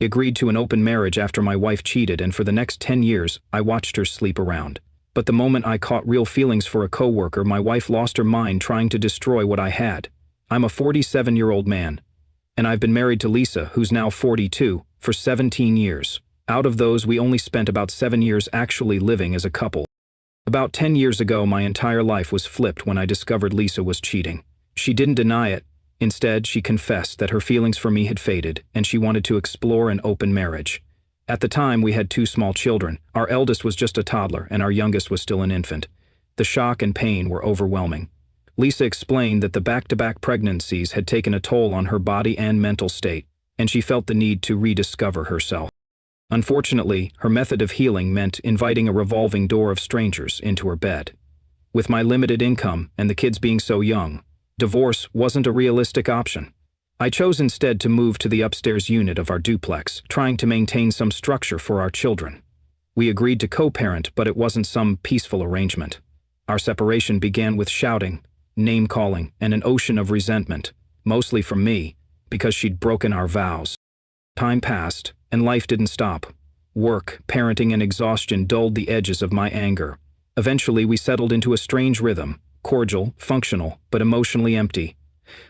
I agreed to an open marriage after my wife cheated, and for the next 10 years, I watched her sleep around. But the moment I caught real feelings for a coworker, my wife lost her mind trying to destroy what I had. I'm a 47-year-old man, and I've been married to Lisa, who's now 42, for 17 years. Out of those, we only spent about 7 years actually living as a couple. About 10 years ago, my entire life was flipped when I discovered Lisa was cheating. She didn't deny it. Instead, she confessed that her feelings for me had faded, and she wanted to explore an open marriage. At the time, we had 2 small children. Our eldest was just a toddler, and our youngest was still an infant. The shock and pain were overwhelming. Lisa explained that the back-to-back pregnancies had taken a toll on her body and mental state, and she felt the need to rediscover herself. Unfortunately, her method of healing meant inviting a revolving door of strangers into her bed. With my limited income and the kids being so young, divorce wasn't a realistic option. I chose instead to move to the upstairs unit of our duplex, trying to maintain some structure for our children. We agreed to co-parent, but it wasn't some peaceful arrangement. Our separation began with shouting, name-calling, and an ocean of resentment, mostly from me, because she'd broken our vows. Time passed, and life didn't stop. Work, parenting, and exhaustion dulled the edges of my anger. Eventually, we settled into a strange rhythm, cordial, functional, but emotionally empty.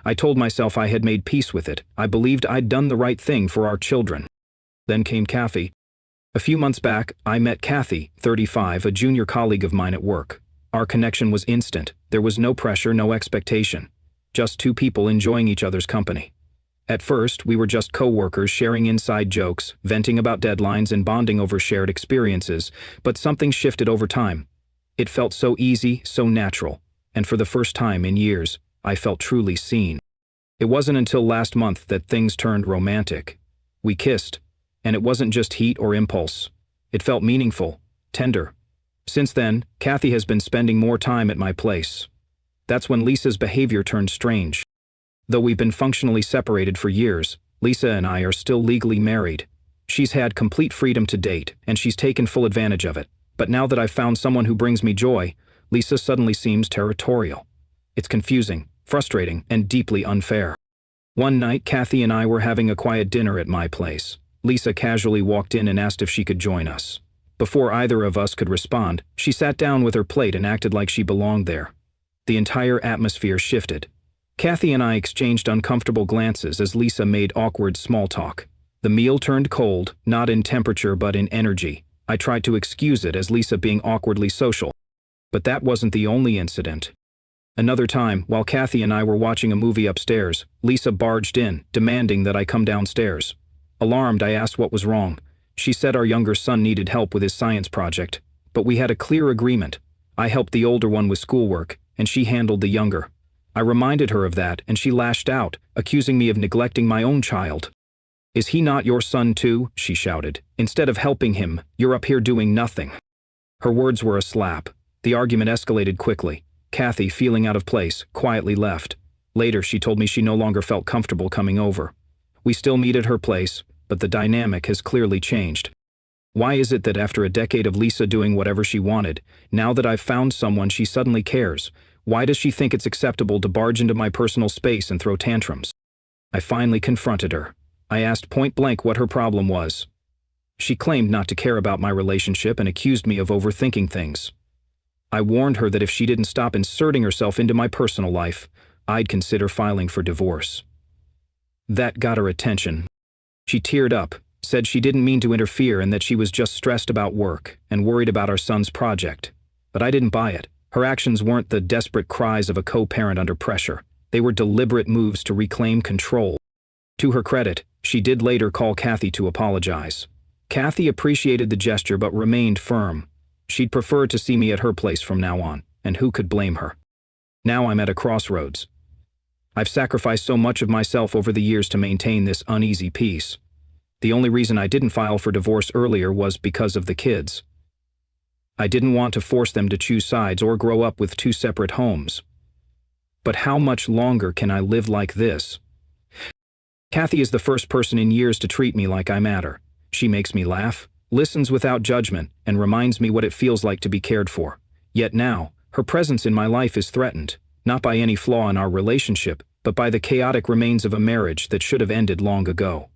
I told myself I had made peace with it. I believed I'd done the right thing for our children. Then came Kathy. A few months back, I met Kathy, 35, a junior colleague of mine at work. Our connection was instant. There was no pressure, no expectation. Just 2 people enjoying each other's company. At first, we were just co-workers sharing inside jokes, venting about deadlines, and bonding over shared experiences, but something shifted over time. It felt so easy, so natural, and for the first time in years, I felt truly seen. It wasn't until last month that things turned romantic. We kissed, and it wasn't just heat or impulse. It felt meaningful, tender. Since then, Kathy has been spending more time at my place. That's when Lisa's behavior turned strange. Though we've been functionally separated for years, Lisa and I are still legally married. She's had complete freedom to date, and she's taken full advantage of it. But now that I've found someone who brings me joy, Lisa suddenly seems territorial. It's confusing, frustrating, and deeply unfair. One night, Kathy and I were having a quiet dinner at my place. Lisa casually walked in and asked if she could join us. Before either of us could respond, she sat down with her plate and acted like she belonged there. The entire atmosphere shifted. Kathy and I exchanged uncomfortable glances as Lisa made awkward small talk. The meal turned cold, not in temperature but in energy. I tried to excuse it as Lisa being awkwardly social. But that wasn't the only incident. Another time, while Kathy and I were watching a movie upstairs, Lisa barged in, demanding that I come downstairs. Alarmed, I asked what was wrong. She said our younger son needed help with his science project, but we had a clear agreement. I helped the older one with schoolwork, and she handled the younger. I reminded her of that, and she lashed out, accusing me of neglecting my own child. "Is he not your son too?" she shouted. "Instead of helping him, you're up here doing nothing." Her words were a slap. The argument escalated quickly. Kathy, feeling out of place, quietly left. Later, she told me she no longer felt comfortable coming over. We still meet at her place, but the dynamic has clearly changed. Why is it that after a decade of Lisa doing whatever she wanted, now that I've found someone she suddenly cares? Why does she think it's acceptable to barge into my personal space and throw tantrums? I finally confronted her. I asked point blank what her problem was. She claimed not to care about my relationship and accused me of overthinking things. I warned her that if she didn't stop inserting herself into my personal life, I'd consider filing for divorce. That got her attention. She teared up, said she didn't mean to interfere and that she was just stressed about work and worried about our son's project. But I didn't buy it. Her actions weren't the desperate cries of a co-parent under pressure. They were deliberate moves to reclaim control. To her credit, she did later call Kathy to apologize. Kathy appreciated the gesture but remained firm. She'd prefer to see me at her place from now on, and who could blame her? Now I'm at a crossroads. I've sacrificed so much of myself over the years to maintain this uneasy peace. The only reason I didn't file for divorce earlier was because of the kids. I didn't want to force them to choose sides or grow up with 2 separate homes. But how much longer can I live like this? Kathy is the first person in years to treat me like I matter. She makes me laugh, listens without judgment, and reminds me what it feels like to be cared for. Yet now, her presence in my life is threatened, not by any flaw in our relationship, but by the chaotic remains of a marriage that should have ended long ago.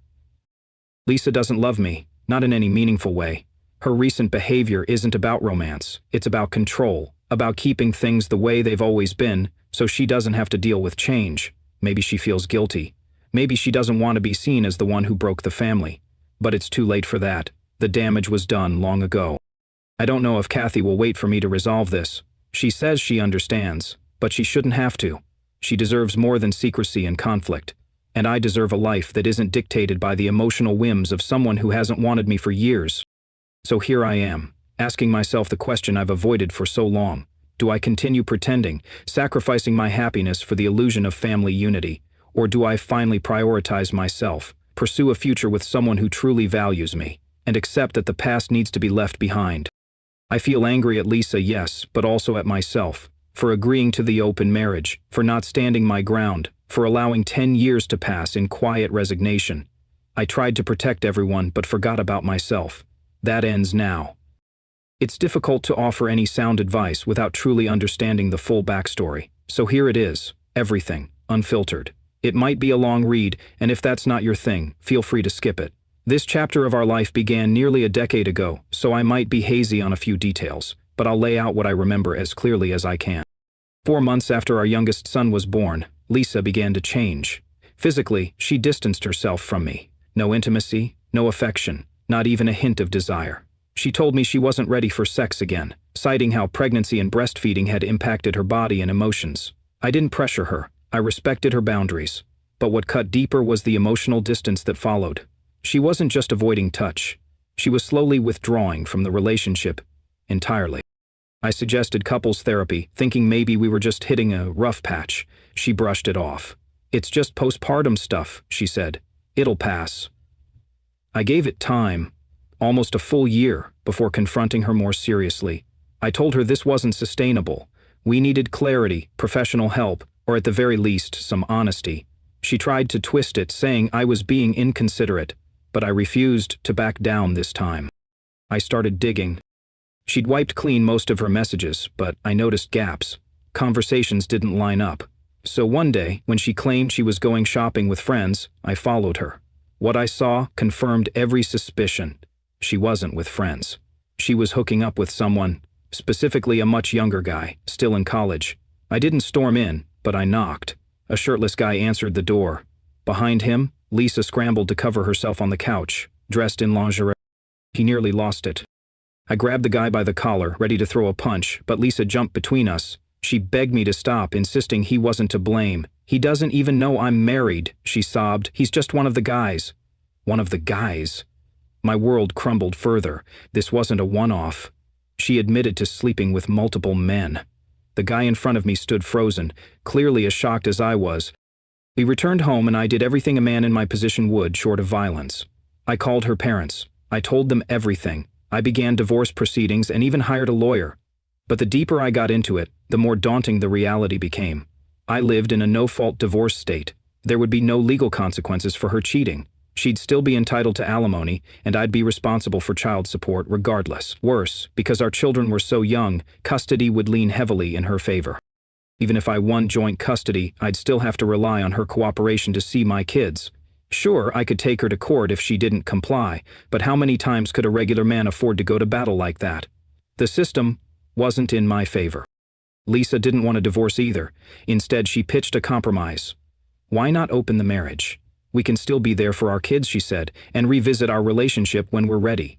Lisa doesn't love me, not in any meaningful way. Her recent behavior isn't about romance, it's about control, about keeping things the way they've always been, so she doesn't have to deal with change. Maybe she feels guilty. Maybe she doesn't want to be seen as the one who broke the family. But it's too late for that. The damage was done long ago. I don't know if Kathy will wait for me to resolve this. She says she understands, but she shouldn't have to. She deserves more than secrecy and conflict. And I deserve a life that isn't dictated by the emotional whims of someone who hasn't wanted me for years. So here I am, asking myself the question I've avoided for so long. Do I continue pretending, sacrificing my happiness for the illusion of family unity? Or do I finally prioritize myself, pursue a future with someone who truly values me, and accept that the past needs to be left behind? I feel angry at Lisa, yes, but also at myself, for agreeing to the open marriage, for not standing my ground, for allowing 10 years to pass in quiet resignation. I tried to protect everyone but forgot about myself. That ends now. It's difficult to offer any sound advice without truly understanding the full backstory, so here it is, everything, unfiltered. It might be a long read, and if that's not your thing, feel free to skip it. This chapter of our life began nearly a decade ago, so I might be hazy on a few details, but I'll lay out what I remember as clearly as I can. 4 months after our youngest son was born, Lisa began to change. Physically, she distanced herself from me. No intimacy, no affection, not even a hint of desire. She told me she wasn't ready for sex again, citing how pregnancy and breastfeeding had impacted her body and emotions. I didn't pressure her. I respected her boundaries. But what cut deeper was the emotional distance that followed. She wasn't just avoiding touch. She was slowly withdrawing from the relationship entirely. I suggested couples therapy, thinking maybe we were just hitting a rough patch. She brushed it off. "It's just postpartum stuff," she said. "It'll pass." I gave it time, almost a full year, before confronting her more seriously. I told her this wasn't sustainable. We needed clarity, professional help, or at the very least, some honesty. She tried to twist it, saying I was being inconsiderate, but I refused to back down this time. I started digging. She'd wiped clean most of her messages, but I noticed gaps. Conversations didn't line up. So one day, when she claimed she was going shopping with friends, I followed her. What I saw confirmed every suspicion. She wasn't with friends. She was hooking up with someone, specifically a much younger guy, still in college. I didn't storm in, but I knocked. A shirtless guy answered the door. Behind him, Lisa scrambled to cover herself on the couch, dressed in lingerie. He nearly lost it. I grabbed the guy by the collar, ready to throw a punch, but Lisa jumped between us. She begged me to stop, insisting he wasn't to blame. "He doesn't even know I'm married," she sobbed. "He's just one of the guys." One of the guys? My world crumbled further. This wasn't a one-off. She admitted to sleeping with multiple men. The guy in front of me stood frozen, clearly as shocked as I was. We returned home and I did everything a man in my position would, short of violence. I called her parents. I told them everything. I began divorce proceedings and even hired a lawyer. But the deeper I got into it, the more daunting the reality became. I lived in a no-fault divorce state. There would be no legal consequences for her cheating. She'd still be entitled to alimony, and I'd be responsible for child support regardless. Worse, because our children were so young, custody would lean heavily in her favor. Even if I won joint custody, I'd still have to rely on her cooperation to see my kids. Sure, I could take her to court if she didn't comply, but how many times could a regular man afford to go to battle like that? The system wasn't in my favor. Lisa didn't want a divorce either. Instead, she pitched a compromise. "Why not open the marriage? We can still be there for our kids," she said, "and revisit our relationship when we're ready."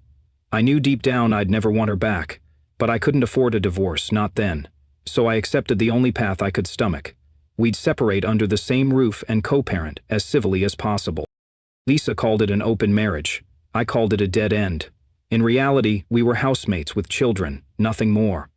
I knew deep down I'd never want her back, but I couldn't afford a divorce, not then. So I accepted the only path I could stomach. We'd separate under the same roof and co-parent as civilly as possible. Lisa called it an open marriage. I called it a dead end. In reality, we were housemates with children, nothing more.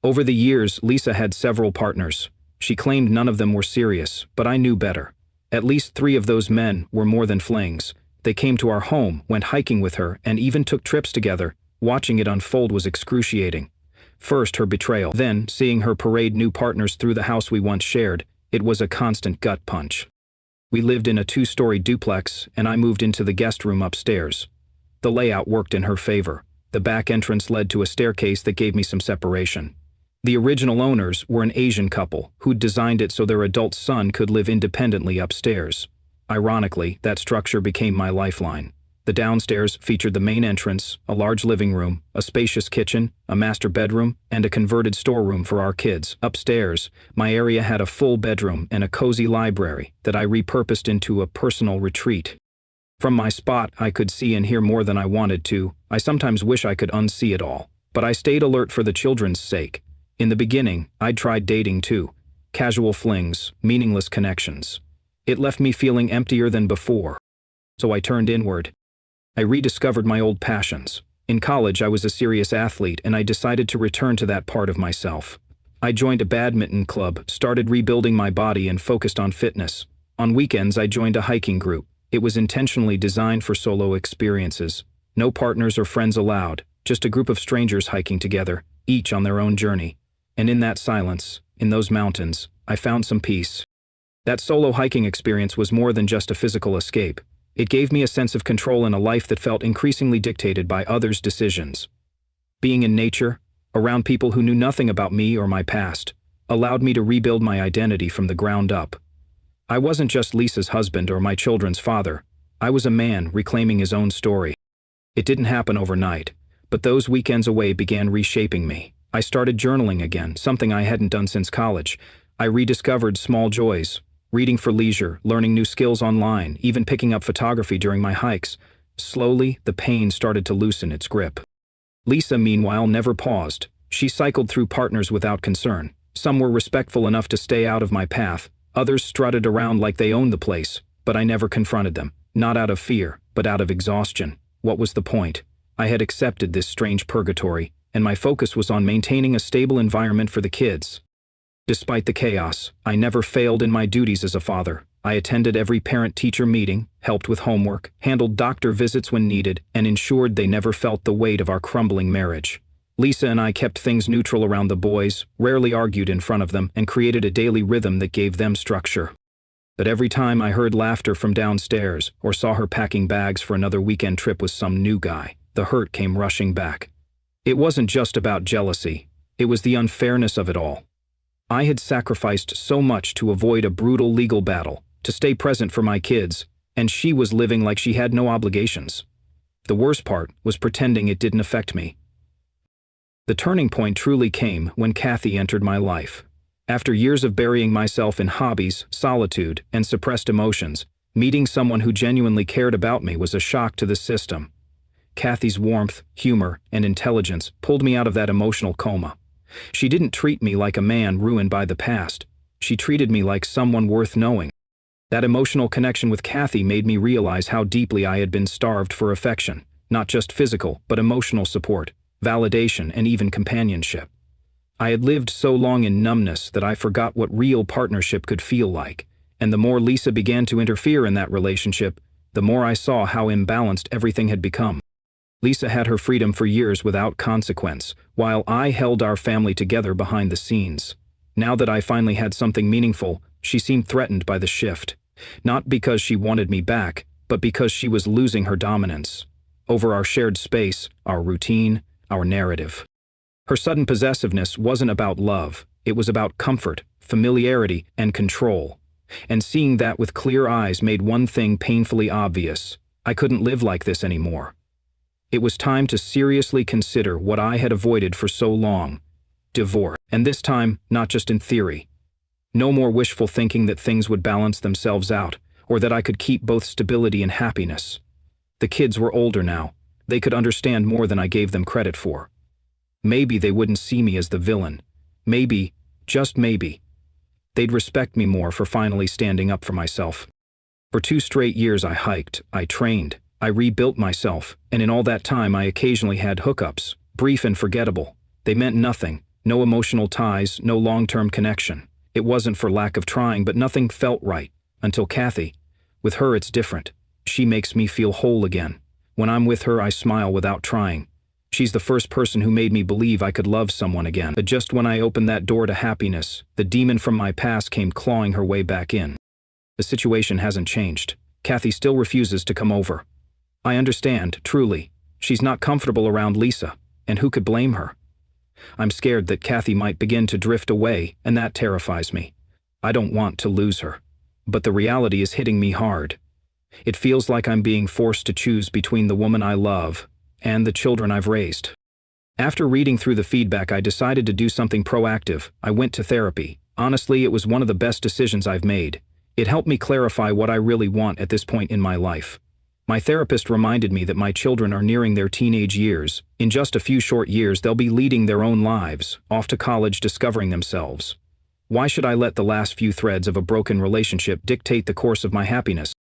Over the years, Lisa had several partners. She claimed none of them were serious, but I knew better. At least 3 of those men were more than flings. They came to our home, went hiking with her, and even took trips together. Watching it unfold was excruciating. First, her betrayal. Then, seeing her parade new partners through the house we once shared, it was a constant gut punch. We lived in a 2-story duplex, and I moved into the guest room upstairs. The layout worked in her favor. The back entrance led to a staircase that gave me some separation. The original owners were an Asian couple who'd designed it so their adult son could live independently upstairs. Ironically, that structure became my lifeline. The downstairs featured the main entrance, a large living room, a spacious kitchen, a master bedroom, and a converted storeroom for our kids. Upstairs, my area had a full bedroom and a cozy library that I repurposed into a personal retreat. From my spot, I could see and hear more than I wanted to. I sometimes wish I could unsee it all. But I stayed alert for the children's sake. In the beginning, I'd tried dating too. Casual flings, meaningless connections. It left me feeling emptier than before. So I turned inward. I rediscovered my old passions. In college, I was a serious athlete, and I decided to return to that part of myself. I joined a badminton club, started rebuilding my body, and focused on fitness. On weekends, I joined a hiking group. It was intentionally designed for solo experiences. No partners or friends allowed, just a group of strangers hiking together, each on their own journey. And in that silence, in those mountains, I found some peace. That solo hiking experience was more than just a physical escape. It gave me a sense of control in a life that felt increasingly dictated by others' decisions. Being in nature, around people who knew nothing about me or my past, allowed me to rebuild my identity from the ground up. I wasn't just Lisa's husband or my children's father. I was a man reclaiming his own story. It didn't happen overnight, but those weekends away began reshaping me. I started journaling again, something I hadn't done since college. I rediscovered small joys. Reading for leisure, learning new skills online, even picking up photography during my hikes. Slowly, the pain started to loosen its grip. Lisa, meanwhile, never paused. She cycled through partners without concern. Some were respectful enough to stay out of my path. Others strutted around like they owned the place, but I never confronted them. Not out of fear, but out of exhaustion. What was the point? I had accepted this strange purgatory, and my focus was on maintaining a stable environment for the kids. Despite the chaos, I never failed in my duties as a father. I attended every parent-teacher meeting, helped with homework, handled doctor visits when needed, and ensured they never felt the weight of our crumbling marriage. Lisa and I kept things neutral around the boys, rarely argued in front of them, and created a daily rhythm that gave them structure. But every time I heard laughter from downstairs or saw her packing bags for another weekend trip with some new guy, the hurt came rushing back. It wasn't just about jealousy. It was the unfairness of it all. I had sacrificed so much to avoid a brutal legal battle, to stay present for my kids, and she was living like she had no obligations. The worst part was pretending it didn't affect me. The turning point truly came when Kathy entered my life. After years of burying myself in hobbies, solitude, and suppressed emotions, meeting someone who genuinely cared about me was a shock to the system. Kathy's warmth, humor, and intelligence pulled me out of that emotional coma. She didn't treat me like a man ruined by the past. She treated me like someone worth knowing. That emotional connection with Kathy made me realize how deeply I had been starved for affection, not just physical, but emotional support, validation, and even companionship. I had lived so long in numbness that I forgot what real partnership could feel like, and the more Lisa began to interfere in that relationship, the more I saw how imbalanced everything had become. Lisa had her freedom for years without consequence, while I held our family together behind the scenes. Now that I finally had something meaningful, she seemed threatened by the shift. Not because she wanted me back, but because she was losing her dominance over our shared space, our routine, our narrative. Her sudden possessiveness wasn't about love. It was about comfort, familiarity, and control. And seeing that with clear eyes made one thing painfully obvious. I couldn't live like this anymore. It was time to seriously consider what I had avoided for so long: divorce. And this time, not just in theory. No more wishful thinking that things would balance themselves out, or that I could keep both stability and happiness. The kids were older now. They could understand more than I gave them credit for. Maybe they wouldn't see me as the villain. Maybe, just maybe, they'd respect me more for finally standing up for myself. For 2 straight years I hiked, I trained, I rebuilt myself, and in all that time I occasionally had hookups, brief and forgettable. They meant nothing, no emotional ties, no long-term connection. It wasn't for lack of trying, but nothing felt right, until Kathy. With her it's different. She makes me feel whole again. When I'm with her I smile without trying. She's the first person who made me believe I could love someone again. But just when I opened that door to happiness, the demon from my past came clawing her way back in. The situation hasn't changed. Kathy still refuses to come over. I understand, truly. She's not comfortable around Lisa, and who could blame her? I'm scared that Kathy might begin to drift away, and that terrifies me. I don't want to lose her. But the reality is hitting me hard. It feels like I'm being forced to choose between the woman I love and the children I've raised. After reading through the feedback, I decided to do something proactive. I went to therapy. Honestly, it was one of the best decisions I've made. It helped me clarify what I really want at this point in my life. My therapist reminded me that my children are nearing their teenage years. In just a few short years, they'll be leading their own lives, off to college, discovering themselves. Why should I let the last few threads of a broken relationship dictate the course of my happiness?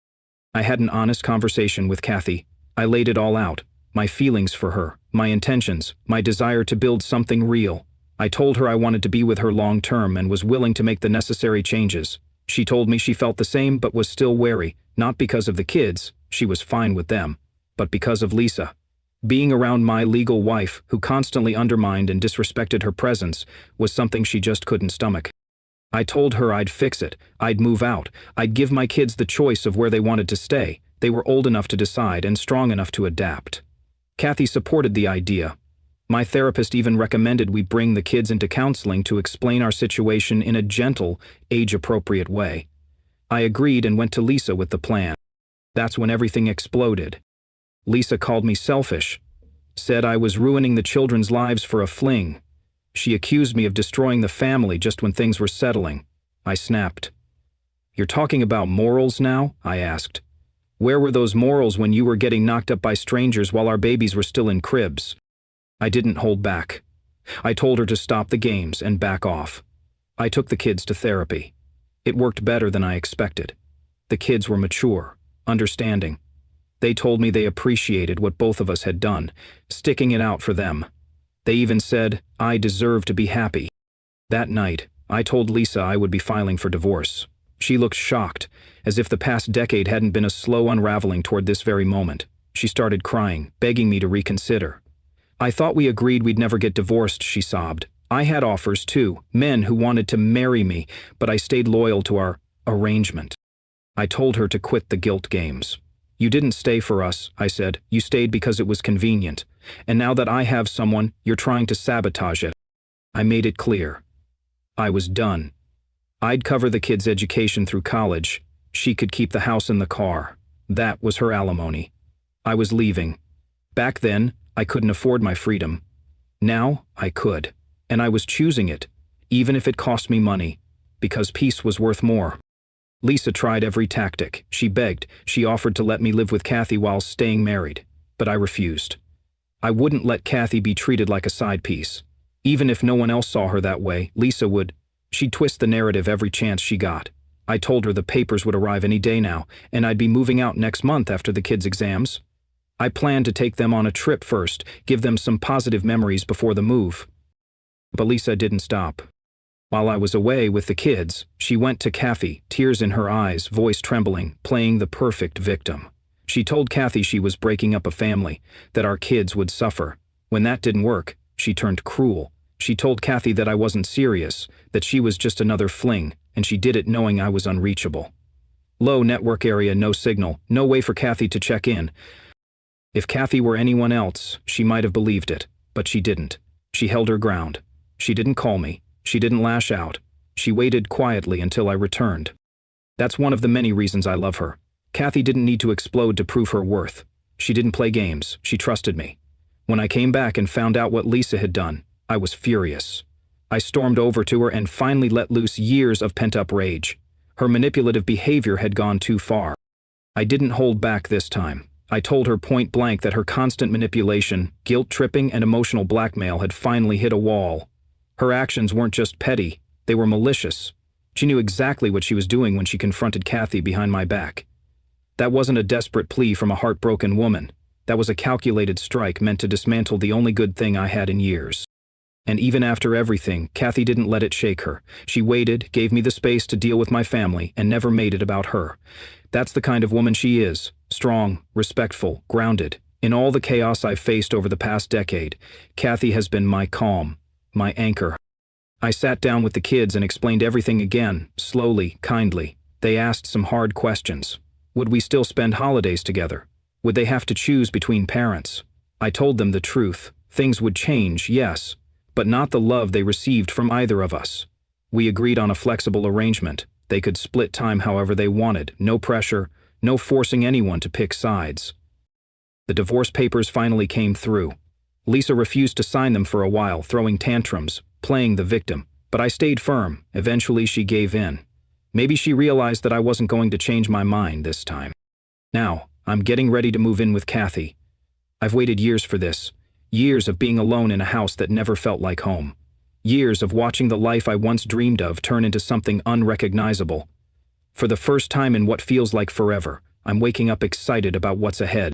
I had an honest conversation with Kathy. I laid it all out. My feelings for her, my intentions, my desire to build something real. I told her I wanted to be with her long term and was willing to make the necessary changes. She told me she felt the same but was still wary, not because of the kids, she was fine with them, but because of Lisa. Being around my legal wife, who constantly undermined and disrespected her presence, was something she just couldn't stomach. I told her I'd fix it, I'd move out, I'd give my kids the choice of where they wanted to stay. They were old enough to decide and strong enough to adapt. Kathy supported the idea. My therapist even recommended we bring the kids into counseling to explain our situation in a gentle, age-appropriate way. I agreed and went to Lisa with the plan. That's when everything exploded. Lisa called me selfish, said I was ruining the children's lives for a fling. She accused me of destroying the family just when things were settling. I snapped. "You're talking about morals now?" I asked. "Where were those morals when you were getting knocked up by strangers while our babies were still in cribs?" I didn't hold back. I told her to stop the games and back off. I took the kids to therapy. It worked better than I expected. The kids were mature, understanding. They told me they appreciated what both of us had done, sticking it out for them. They even said I deserved to be happy. That night, I told Lisa I would be filing for divorce. She looked shocked, as if the past decade hadn't been a slow unraveling toward this very moment. She started crying, begging me to reconsider. "I thought we agreed we'd never get divorced," she sobbed. "I had offers too, men who wanted to marry me, but I stayed loyal to our arrangement." I told her to quit the guilt games. "You didn't stay for us," I said. "You stayed because it was convenient. And now that I have someone, you're trying to sabotage it." I made it clear. I was done. I'd cover the kids' education through college. She could keep the house and the car. That was her alimony. I was leaving. Back then, I couldn't afford my freedom. Now, I could. And I was choosing it, even if it cost me money, because peace was worth more. Lisa tried every tactic. She begged. She offered to let me live with Kathy while staying married. But I refused. I wouldn't let Kathy be treated like a side piece. Even if no one else saw her that way, Lisa would. She'd twist the narrative every chance she got. I told her the papers would arrive any day now, and I'd be moving out next month after the kids' exams. I planned to take them on a trip first, give them some positive memories before the move. But Lisa didn't stop. While I was away with the kids, she went to Kathy, tears in her eyes, voice trembling, playing the perfect victim. She told Kathy she was breaking up a family, that our kids would suffer. When that didn't work, she turned cruel. She told Kathy that I wasn't serious, that she was just another fling, and she did it knowing I was unreachable. Low network area, no signal, no way for Kathy to check in. If Kathy were anyone else, she might have believed it, but she didn't. She held her ground. She didn't call me. She didn't lash out. She waited quietly until I returned. That's one of the many reasons I love her. Kathy didn't need to explode to prove her worth. She didn't play games. She trusted me. When I came back and found out what Lisa had done, I was furious. I stormed over to her and finally let loose years of pent-up rage. Her manipulative behavior had gone too far. I didn't hold back this time. I told her point blank that her constant manipulation, guilt-tripping, and emotional blackmail had finally hit a wall. Her actions weren't just petty, they were malicious. She knew exactly what she was doing when she confronted Kathy behind my back. That wasn't a desperate plea from a heartbroken woman. That was a calculated strike meant to dismantle the only good thing I had in years. And even after everything, Kathy didn't let it shake her. She waited, gave me the space to deal with my family, and never made it about her. That's the kind of woman she is. Strong, respectful, grounded. In all the chaos I've faced over the past decade, Kathy has been my calm, my anchor. I sat down with the kids and explained everything again, slowly, kindly. They asked some hard questions. Would we still spend holidays together? Would they have to choose between parents? I told them the truth. Things would change, yes, but not the love they received from either of us. We agreed on a flexible arrangement. They could split time however they wanted, no pressure, No forcing anyone to pick sides. The divorce papers finally came through. Lisa refused to sign them for a while, throwing tantrums, playing the victim, but I stayed firm. Eventually she gave in. Maybe she realized that I wasn't going to change my mind this time. Now, I'm getting ready to move in with Kathy. I've waited years for this. Years of being alone in a house that never felt like home. Years of watching the life I once dreamed of turn into something unrecognizable. For the first time in what feels like forever, I'm waking up excited about what's ahead.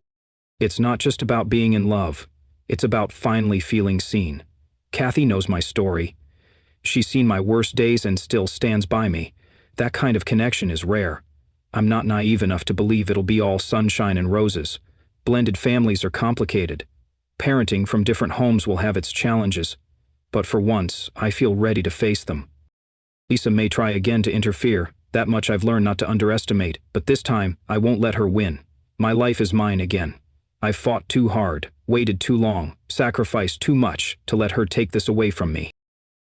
It's not just about being in love. It's about finally feeling seen. Kathy knows my story. She's seen my worst days and still stands by me. That kind of connection is rare. I'm not naive enough to believe it'll be all sunshine and roses. Blended families are complicated. Parenting from different homes will have its challenges. But for once, I feel ready to face them. Lisa may try again to interfere. That much I've learned not to underestimate, but this time, I won't let her win. My life is mine again. I've fought too hard, waited too long, sacrificed too much to let her take this away from me.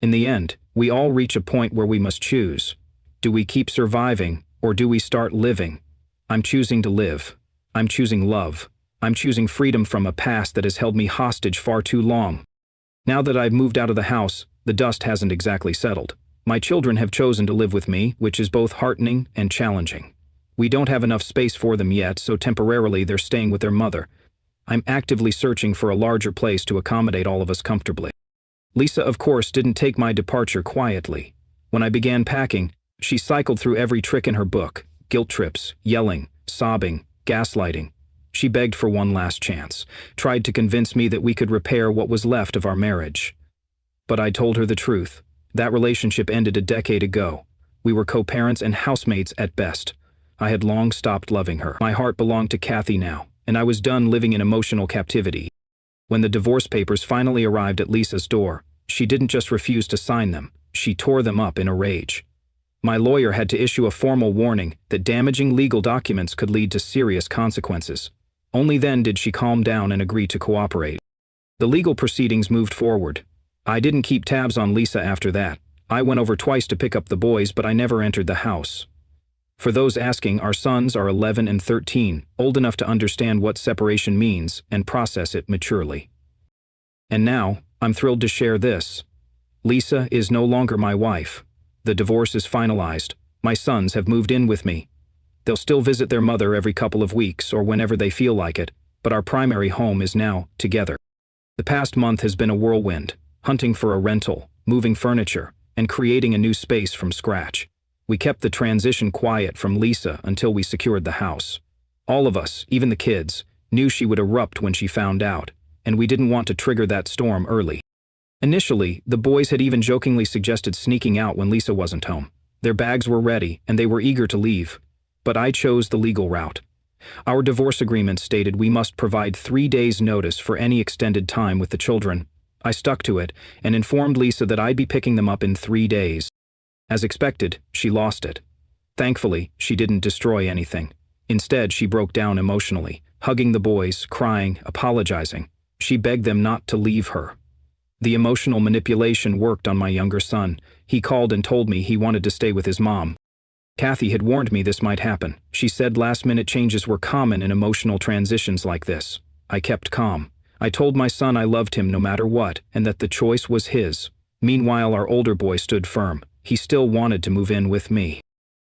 In the end, we all reach a point where we must choose. Do we keep surviving, or do we start living? I'm choosing to live. I'm choosing love. I'm choosing freedom from a past that has held me hostage far too long. Now that I've moved out of the house, the dust hasn't exactly settled. My children have chosen to live with me, which is both heartening and challenging. We don't have enough space for them yet, so temporarily they're staying with their mother. I'm actively searching for a larger place to accommodate all of us comfortably. Lisa, of course, didn't take my departure quietly. When I began packing, she cycled through every trick in her book: guilt trips, yelling, sobbing, gaslighting. She begged for one last chance, tried to convince me that we could repair what was left of our marriage. But I told her the truth. That relationship ended a decade ago. We were co-parents and housemates at best. I had long stopped loving her. My heart belonged to Kathy now, and I was done living in emotional captivity. When the divorce papers finally arrived at Lisa's door, she didn't just refuse to sign them, she tore them up in a rage. My lawyer had to issue a formal warning that damaging legal documents could lead to serious consequences. Only then did she calm down and agree to cooperate. The legal proceedings moved forward. I didn't keep tabs on Lisa after that. I went over twice to pick up the boys, but I never entered the house. For those asking, our sons are 11 and 13, old enough to understand what separation means and process it maturely. And now, I'm thrilled to share this. Lisa is no longer my wife. The divorce is finalized. My sons have moved in with me. They'll still visit their mother every couple of weeks or whenever they feel like it, but our primary home is now together. The past month has been a whirlwind, hunting for a rental, moving furniture, and creating a new space from scratch. We kept the transition quiet from Lisa until we secured the house. All of us, even the kids, knew she would erupt when she found out, and we didn't want to trigger that storm early. Initially, the boys had even jokingly suggested sneaking out when Lisa wasn't home. Their bags were ready, and they were eager to leave. But I chose the legal route. Our divorce agreement stated we must provide 3 days' notice for any extended time with the children. I stuck to it and informed Lisa that I'd be picking them up in 3 days. As expected, she lost it. Thankfully, she didn't destroy anything. Instead, she broke down emotionally, hugging the boys, crying, apologizing. She begged them not to leave her. The emotional manipulation worked on my younger son. He called and told me he wanted to stay with his mom. Kathy had warned me this might happen. She said last-minute changes were common in emotional transitions like this. I kept calm. I told my son I loved him no matter what, and that the choice was his. Meanwhile, our older boy stood firm. He still wanted to move in with me.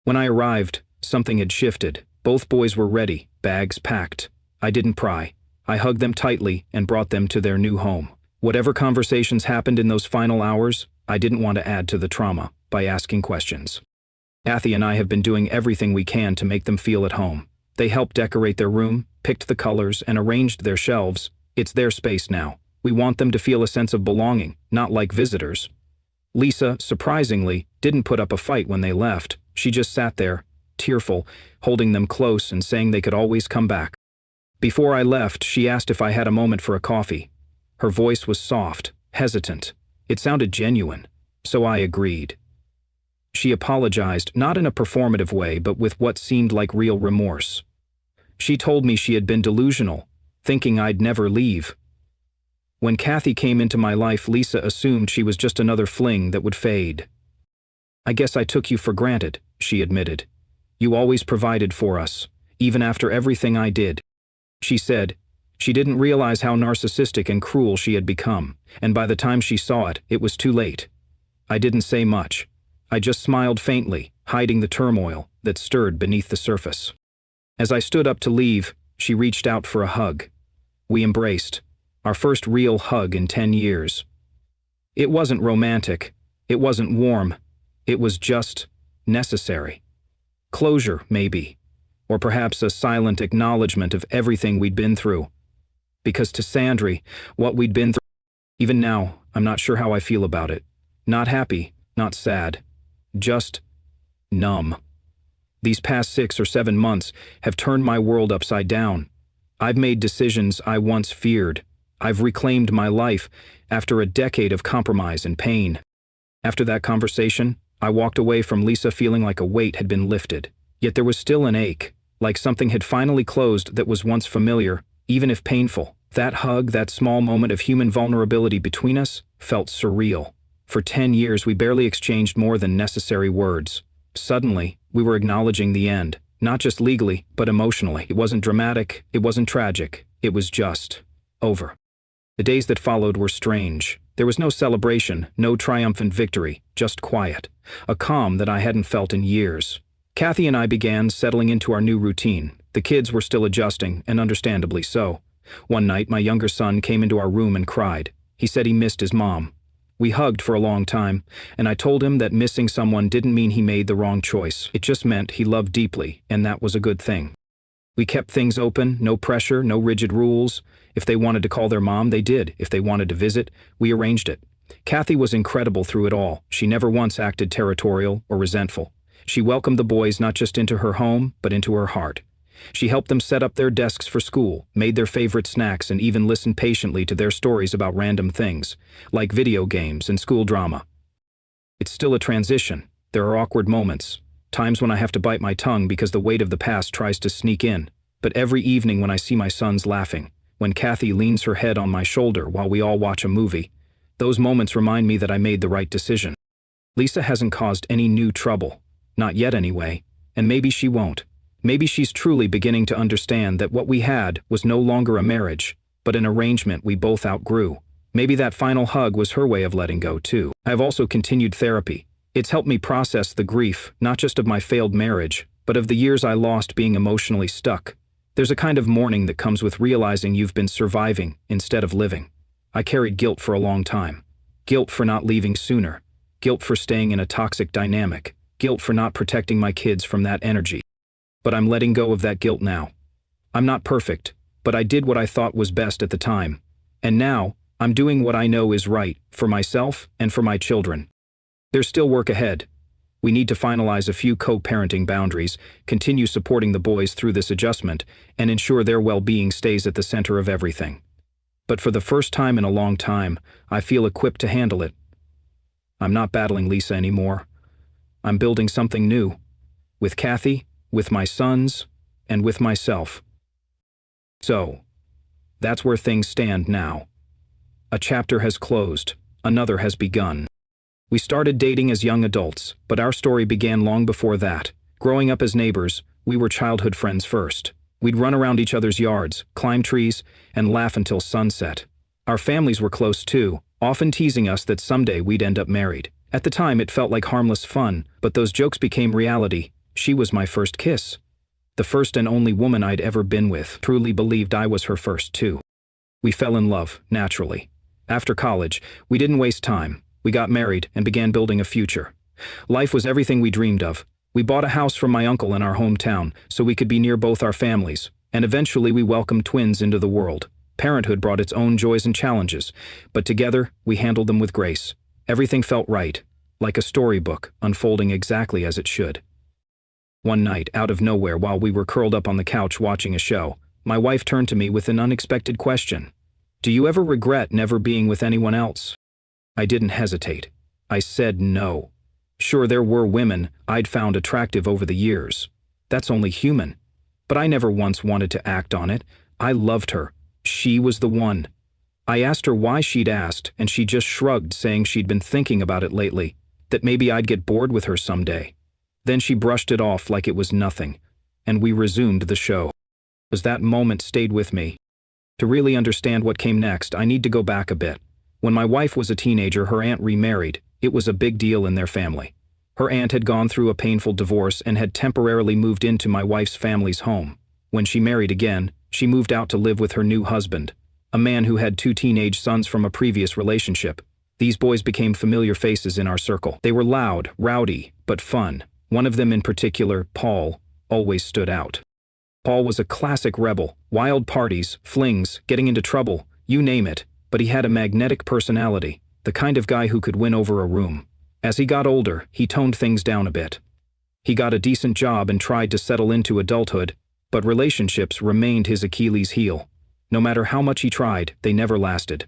When I arrived, something had shifted. Both boys were ready, bags packed. I didn't pry. I hugged them tightly and brought them to their new home. Whatever conversations happened in those final hours, I didn't want to add to the trauma by asking questions. Kathy and I have been doing everything we can to make them feel at home. They helped decorate their room, picked the colors, and arranged their shelves. It's their space now. We want them to feel a sense of belonging, not like visitors. Lisa, surprisingly, didn't put up a fight when they left. She just sat there, tearful, holding them close and saying they could always come back. Before I left, she asked if I had a moment for a coffee. Her voice was soft, hesitant. It sounded genuine, so I agreed. She apologized, not in a performative way, but with what seemed like real remorse. She told me she had been delusional, thinking I'd never leave. When Kathy came into my life, Lisa assumed she was just another fling that would fade. "I guess I took you for granted," she admitted. "You always provided for us. even after everything I did. She said she didn't realize how narcissistic and cruel she had become, and by the time she saw it, it was too late. I didn't say much. I just smiled faintly, hiding the turmoil that stirred beneath the surface. As I stood up to leave, she reached out for a hug. We embraced, our first real hug in 10 years. It wasn't romantic, it wasn't warm, it was just necessary. Closure, maybe, or perhaps a silent acknowledgement of everything we'd been through. Because to Sandri, what we'd been through, even now, I'm not sure how I feel about it. Not happy, not sad, just numb. These past 6 or 7 months have turned my world upside down. I've made decisions I once feared. I've reclaimed my life after a decade of compromise and pain. After that conversation, I walked away from Lisa feeling like a weight had been lifted. Yet there was still an ache, like something had finally closed that was once familiar, even if painful. That hug, that small moment of human vulnerability between us, felt surreal. For 10 years we barely exchanged more than necessary words. Suddenly, we were acknowledging the end, not just legally, but emotionally. It wasn't dramatic, it wasn't tragic, it was just over. The days that followed were strange. There was no celebration, no triumphant victory, just quiet. A calm that I hadn't felt in years. Kathy and I began settling into our new routine. The kids were still adjusting, and understandably so. One night, my younger son came into our room and cried. He said he missed his mom. We hugged for a long time, and I told him that missing someone didn't mean he made the wrong choice. It just meant he loved deeply, and that was a good thing. We kept things open, no pressure, no rigid rules. If they wanted to call their mom, they did. If they wanted to visit, we arranged it. Kathy was incredible through it all. She never once acted territorial or resentful. She welcomed the boys not just into her home, but into her heart. She helped them set up their desks for school, made their favorite snacks, and even listened patiently to their stories about random things, like video games and school drama. It's still a transition. There are awkward moments, times when I have to bite my tongue because the weight of the past tries to sneak in. But every evening when I see my sons laughing, when Kathy leans her head on my shoulder while we all watch a movie, those moments remind me that I made the right decision. Lisa hasn't caused any new trouble. Not yet anyway, and maybe she won't. Maybe she's truly beginning to understand that what we had was no longer a marriage, but an arrangement we both outgrew. Maybe that final hug was her way of letting go too. I've also continued therapy. It's helped me process the grief, not just of my failed marriage, but of the years I lost being emotionally stuck. There's a kind of mourning that comes with realizing you've been surviving instead of living. I carried guilt for a long time. Guilt for not leaving sooner. Guilt for staying in a toxic dynamic. Guilt for not protecting my kids from that energy. But I'm letting go of that guilt now. I'm not perfect, but I did what I thought was best at the time. And now, I'm doing what I know is right, for myself and for my children. There's still work ahead. We need to finalize a few co-parenting boundaries, continue supporting the boys through this adjustment, and ensure their well-being stays at the center of everything. But for the first time in a long time, I feel equipped to handle it. I'm not battling Lisa anymore. I'm building something new. With Kathy, with my sons, and with myself. So, that's where things stand now. A chapter has closed, another has begun. We started dating as young adults, but our story began long before that. Growing up as neighbors, we were childhood friends first. We'd run around each other's yards, climb trees, and laugh until sunset. Our families were close too, often teasing us that someday we'd end up married. At the time, it felt like harmless fun, but those jokes became reality. She was my first kiss. The first and only woman I'd ever been with. Truly believed I was her first too. We fell in love, naturally. After college, we didn't waste time. We got married and began building a future. Life was everything we dreamed of. We bought a house from my uncle in our hometown so we could be near both our families, and eventually we welcomed twins into the world. Parenthood brought its own joys and challenges, but together we handled them with grace. Everything felt right, like a storybook unfolding exactly as it should. One night, out of nowhere, while we were curled up on the couch watching a show, my wife turned to me with an unexpected question. "Do you ever regret never being with anyone else?" I didn't hesitate. I said no. Sure, there were women I'd found attractive over the years. That's only human. But I never once wanted to act on it. I loved her. She was the one. I asked her why she'd asked, and she just shrugged, saying she'd been thinking about it lately, that maybe I'd get bored with her someday. Then she brushed it off like it was nothing. and we resumed the show. As that moment stayed with me. To really understand what came next, I need to go back a bit. When my wife was a teenager, her aunt remarried. It was a big deal in their family. Her aunt had gone through a painful divorce and had temporarily moved into my wife's family's home. When she married again, she moved out to live with her new husband, a man who had 2 teenage sons from a previous relationship. These boys became familiar faces in our circle. They were loud, rowdy, but fun. One of them in particular, Paul, always stood out. Paul was a classic rebel, wild parties, flings, getting into trouble, you name it, but he had a magnetic personality, the kind of guy who could win over a room. As he got older, he toned things down a bit. He got a decent job and tried to settle into adulthood, but relationships remained his Achilles heel. No matter how much he tried, they never lasted.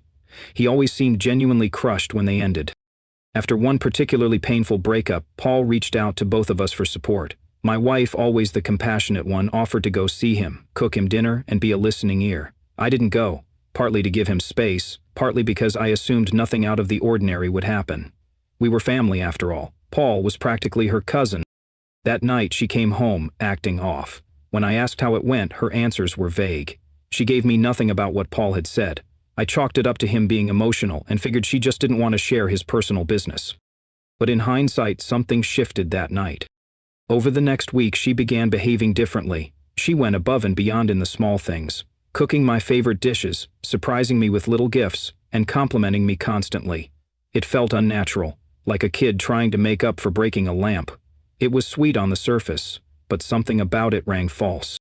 He always seemed genuinely crushed when they ended. After one particularly painful breakup, Paul reached out to both of us for support. My wife, always the compassionate one, offered to go see him, cook him dinner, and be a listening ear. I didn't go, partly to give him space, partly because I assumed nothing out of the ordinary would happen. We were family after all. Paul was practically her cousin. That night she came home, acting off. When I asked how it went, her answers were vague. She gave me nothing about what Paul had said. I chalked it up to him being emotional and figured she just didn't want to share his personal business. But in hindsight, something shifted that night. Over the next week, she began behaving differently. She went above and beyond in the small things, cooking my favorite dishes, surprising me with little gifts, and complimenting me constantly. It felt unnatural, like a kid trying to make up for breaking a lamp. It was sweet on the surface, but something about it rang false.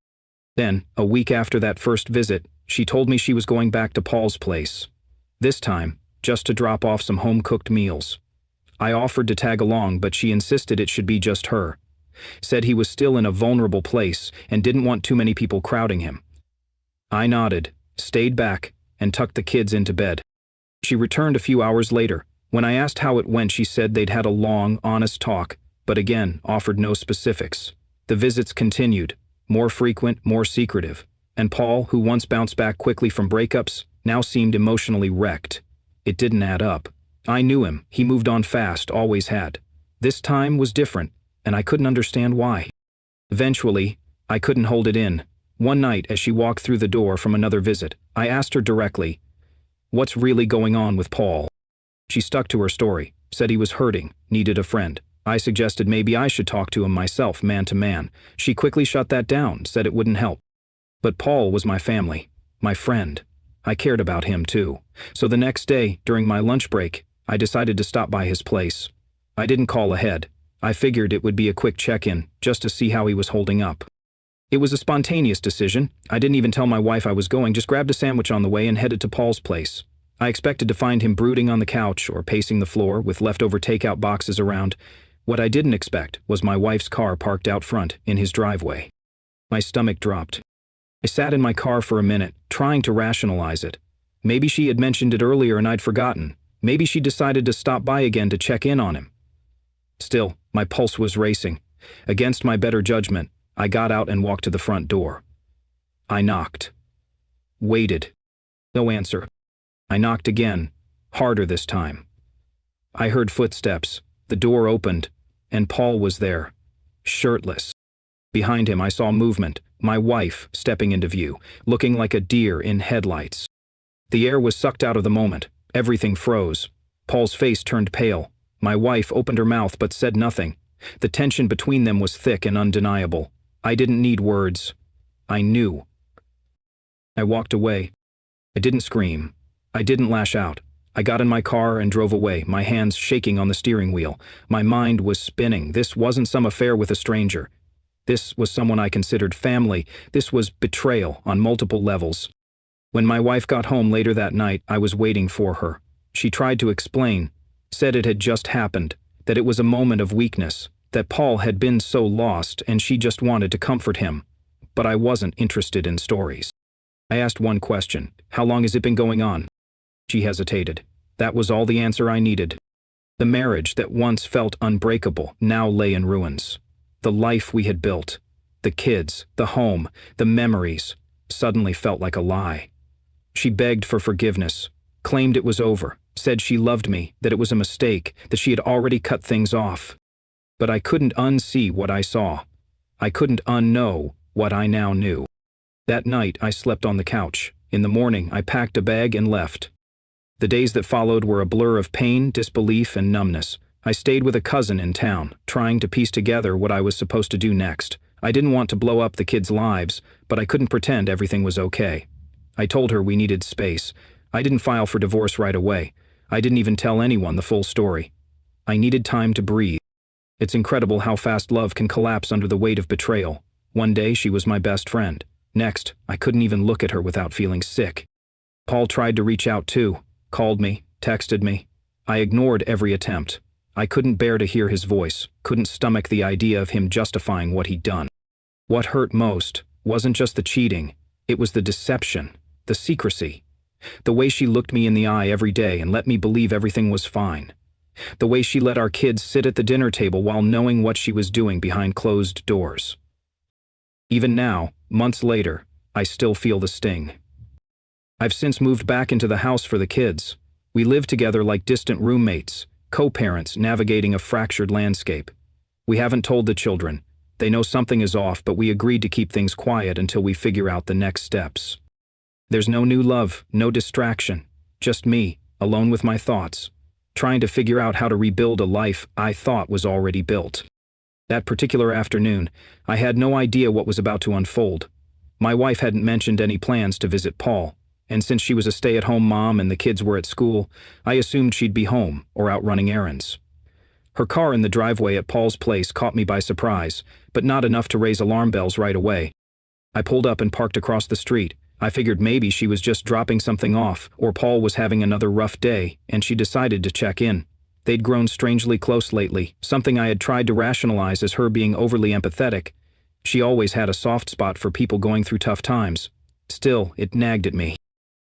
Then, a week after that first visit, she told me she was going back to Paul's place. This time, just to drop off some home-cooked meals. I offered to tag along, but she insisted it should be just her. Said he was still in a vulnerable place and didn't want too many people crowding him. I nodded, stayed back, and tucked the kids into bed. She returned a few hours later. When I asked how it went, she said they'd had a long, honest talk, but again, offered no specifics. The visits continued, more frequent, more secretive. And Paul, who once bounced back quickly from breakups, now seemed emotionally wrecked. It didn't add up. I knew him. He moved on fast, always had. This time was different, and I couldn't understand why. Eventually, I couldn't hold it in. One night, as she walked through the door from another visit, I asked her directly, "What's really going on with Paul?" She stuck to her story, said he was hurting, needed a friend. I suggested maybe I should talk to him myself, man to man. She quickly shut that down, said it wouldn't help. But Paul was my family, my friend. I cared about him too. So the next day, during my lunch break, I decided to stop by his place. I didn't call ahead. I figured it would be a quick check-in, just to see how he was holding up. It was a spontaneous decision. I didn't even tell my wife I was going, just grabbed a sandwich on the way and headed to Paul's place. I expected to find him brooding on the couch or pacing the floor with leftover takeout boxes around. What I didn't expect was my wife's car parked out front, in his driveway. My stomach dropped. I sat in my car for a minute, trying to rationalize it. Maybe she had mentioned it earlier and I'd forgotten. Maybe she decided to stop by again to check in on him. Still, my pulse was racing. Against my better judgment, I got out and walked to the front door. I knocked. Waited. No answer. I knocked again, harder this time. I heard footsteps. The door opened, and Paul was there, shirtless. Behind him I saw movement, my wife stepping into view, looking like a deer in headlights. The air was sucked out of the moment. Everything froze. Paul's face turned pale. My wife opened her mouth but said nothing. The tension between them was thick and undeniable. I didn't need words. I knew. I walked away. I didn't scream. I didn't lash out. I got in my car and drove away, my hands shaking on the steering wheel. My mind was spinning. This wasn't some affair with a stranger. This was someone I considered family. This was betrayal on multiple levels. When my wife got home later that night, I was waiting for her. She tried to explain, said it had just happened, that it was a moment of weakness, that Paul had been so lost and she just wanted to comfort him. But I wasn't interested in stories. I asked one question, "How long has it been going on?" She hesitated. That was all the answer I needed. The marriage that once felt unbreakable now lay in ruins. The life we had built, the kids, the home, the memories, suddenly felt like a lie. She begged for forgiveness, claimed it was over, said she loved me, that it was a mistake, that she had already cut things off. But I couldn't unsee what I saw. I couldn't unknow what I now knew. That night, I slept on the couch. In the morning, I packed a bag and left. The days that followed were a blur of pain, disbelief, and numbness. I stayed with a cousin in town, trying to piece together what I was supposed to do next. I didn't want to blow up the kids' lives, but I couldn't pretend everything was okay. I told her we needed space. I didn't file for divorce right away. I didn't even tell anyone the full story. I needed time to breathe. It's incredible how fast love can collapse under the weight of betrayal. One day, she was my best friend. Next, I couldn't even look at her without feeling sick. Paul tried to reach out too, called me, texted me. I ignored every attempt. I couldn't bear to hear his voice, couldn't stomach the idea of him justifying what he'd done. What hurt most wasn't just the cheating, it was the deception, the secrecy. The way she looked me in the eye every day and let me believe everything was fine. The way she let our kids sit at the dinner table while knowing what she was doing behind closed doors. Even now, months later, I still feel the sting. I've since moved back into the house for the kids. We live together like distant roommates, co-parents navigating a fractured landscape. We haven't told the children. They know something is off, but we agreed to keep things quiet until we figure out the next steps. There's no new love, no distraction, just me, alone with my thoughts, trying to figure out how to rebuild a life I thought was already built. That particular afternoon, I had no idea what was about to unfold. My wife hadn't mentioned any plans to visit Paul, and since she was a stay-at-home mom and the kids were at school, I assumed she'd be home or out running errands. Her car in the driveway at Paul's place caught me by surprise, but not enough to raise alarm bells right away. I pulled up and parked across the street. I figured maybe she was just dropping something off, or Paul was having another rough day, and she decided to check in. They'd grown strangely close lately, something I had tried to rationalize as her being overly empathetic. She always had a soft spot for people going through tough times. Still, it nagged at me.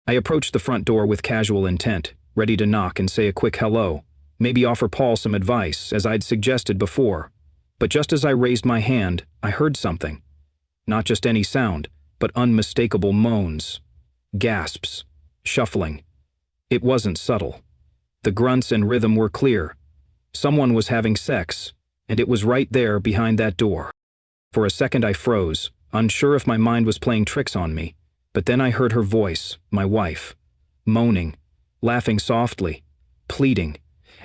I approached the front door with casual intent, ready to knock and say a quick hello, maybe offer Paul some advice, as I'd suggested before. But just as I raised my hand, I heard something. Not just any sound, but unmistakable moans, gasps, shuffling. It wasn't subtle. The grunts and rhythm were clear. Someone was having sex, and it was right there behind that door. For a second I froze, unsure if my mind was playing tricks on me, but then I heard her voice, my wife, moaning, laughing softly, pleading,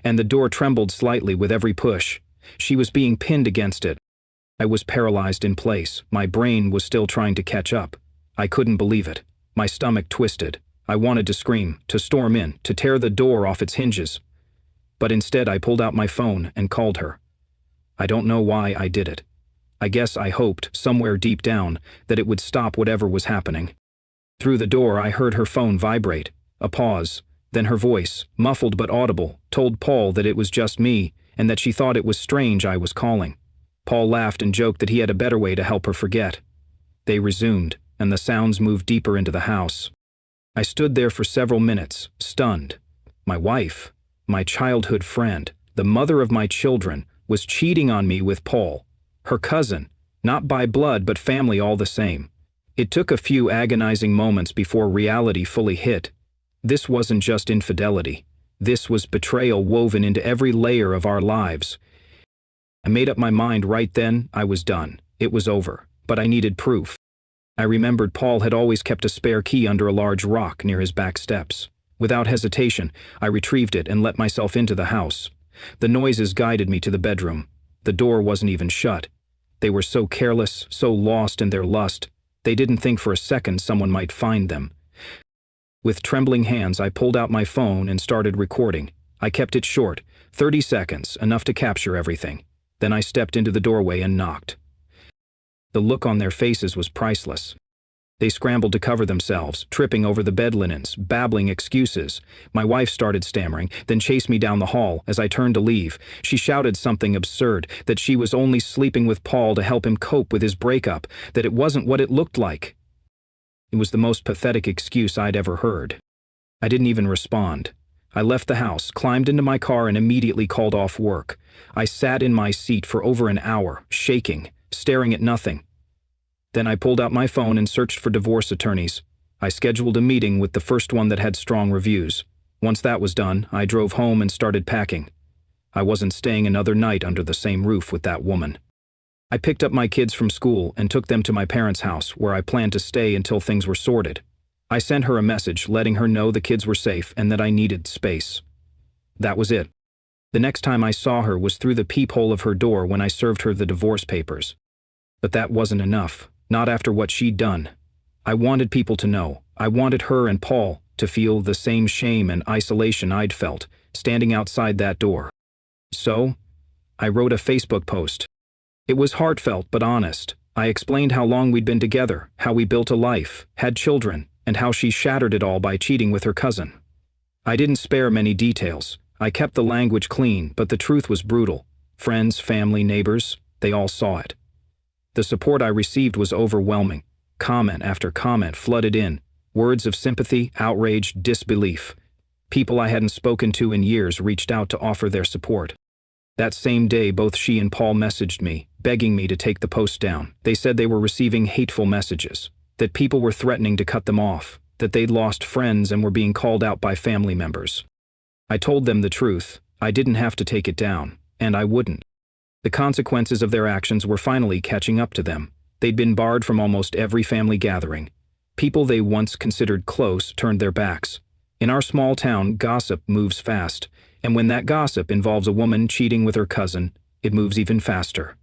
and the door trembled slightly with every push. She was being pinned against it. I was paralyzed in place. My brain was still trying to catch up. I couldn't believe it. My stomach twisted. I wanted to scream, to storm in, to tear the door off its hinges. But instead I pulled out my phone and called her. I don't know why I did it. I guess I hoped, somewhere deep down, that it would stop whatever was happening. Through the door I heard her phone vibrate. A pause. Then her voice, muffled but audible, told Paul that it was just me and that she thought it was strange I was calling. Paul laughed and joked that he had a better way to help her forget. They resumed, and the sounds moved deeper into the house. I stood there for several minutes, stunned. My wife, my childhood friend, the mother of my children, was cheating on me with Paul, her cousin, not by blood but family all the same. It took a few agonizing moments before reality fully hit. This wasn't just infidelity. This was betrayal woven into every layer of our lives. I made up my mind right then. I was done. It was over. But I needed proof. I remembered Paul had always kept a spare key under a large rock near his back steps. Without hesitation, I retrieved it and let myself into the house. The noises guided me to the bedroom. The door wasn't even shut. They were so careless, so lost in their lust. They didn't think for a second someone might find them. With trembling hands, I pulled out my phone and started recording. I kept it short, 30 seconds, enough to capture everything. Then I stepped into the doorway and knocked. The look on their faces was priceless. They scrambled to cover themselves, tripping over the bed linens, babbling excuses. My wife started stammering, then chased me down the hall. As I turned to leave, she shouted something absurd, that she was only sleeping with Paul to help him cope with his breakup, that it wasn't what it looked like. It was the most pathetic excuse I'd ever heard. I didn't even respond. I left the house, climbed into my car, and immediately called off work. I sat in my seat for over an hour, shaking, staring at nothing. Then I pulled out my phone and searched for divorce attorneys. I scheduled a meeting with the first one that had strong reviews. Once that was done, I drove home and started packing. I wasn't staying another night under the same roof with that woman. I picked up my kids from school and took them to my parents' house, where I planned to stay until things were sorted. I sent her a message letting her know the kids were safe and that I needed space. That was it. The next time I saw her was through the peephole of her door when I served her the divorce papers. But that wasn't enough, not after what she'd done. I wanted people to know. I wanted her and Paul to feel the same shame and isolation I'd felt, standing outside that door. So, I wrote a Facebook post. It was heartfelt but honest. I explained how long we'd been together, how we built a life, had children, and how she shattered it all by cheating with her cousin. I didn't spare many details. I kept the language clean, but the truth was brutal. Friends, family, neighbors, they all saw it. The support I received was overwhelming. Comment after comment flooded in. Words of sympathy, outrage, disbelief. People I hadn't spoken to in years reached out to offer their support. That same day, both she and Paul messaged me, begging me to take the post down. They said they were receiving hateful messages, that people were threatening to cut them off, that they'd lost friends and were being called out by family members. I told them the truth. I didn't have to take it down, and I wouldn't. The consequences of their actions were finally catching up to them. They'd been barred from almost every family gathering. People they once considered close turned their backs. In our small town, gossip moves fast, and when that gossip involves a woman cheating with her cousin, it moves even faster.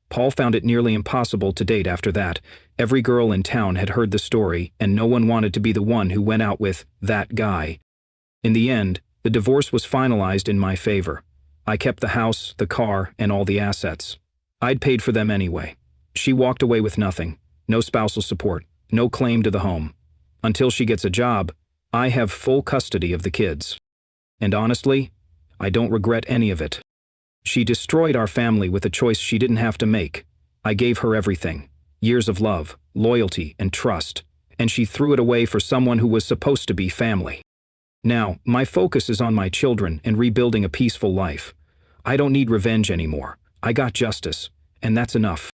Paul found it nearly impossible to date after that. Every girl in town had heard the story, and no one wanted to be the one who went out with that guy. In the end, the divorce was finalized in my favor. I kept the house, the car, and all the assets. I'd paid for them anyway. She walked away with nothing. No spousal support, no claim to the home. Until she gets a job, I have full custody of the kids. And honestly, I don't regret any of it. She destroyed our family with a choice she didn't have to make. I gave her everything. Years of love, loyalty, and trust. And she threw it away for someone who was supposed to be family. Now, my focus is on my children and rebuilding a peaceful life. I don't need revenge anymore. I got justice, and that's enough.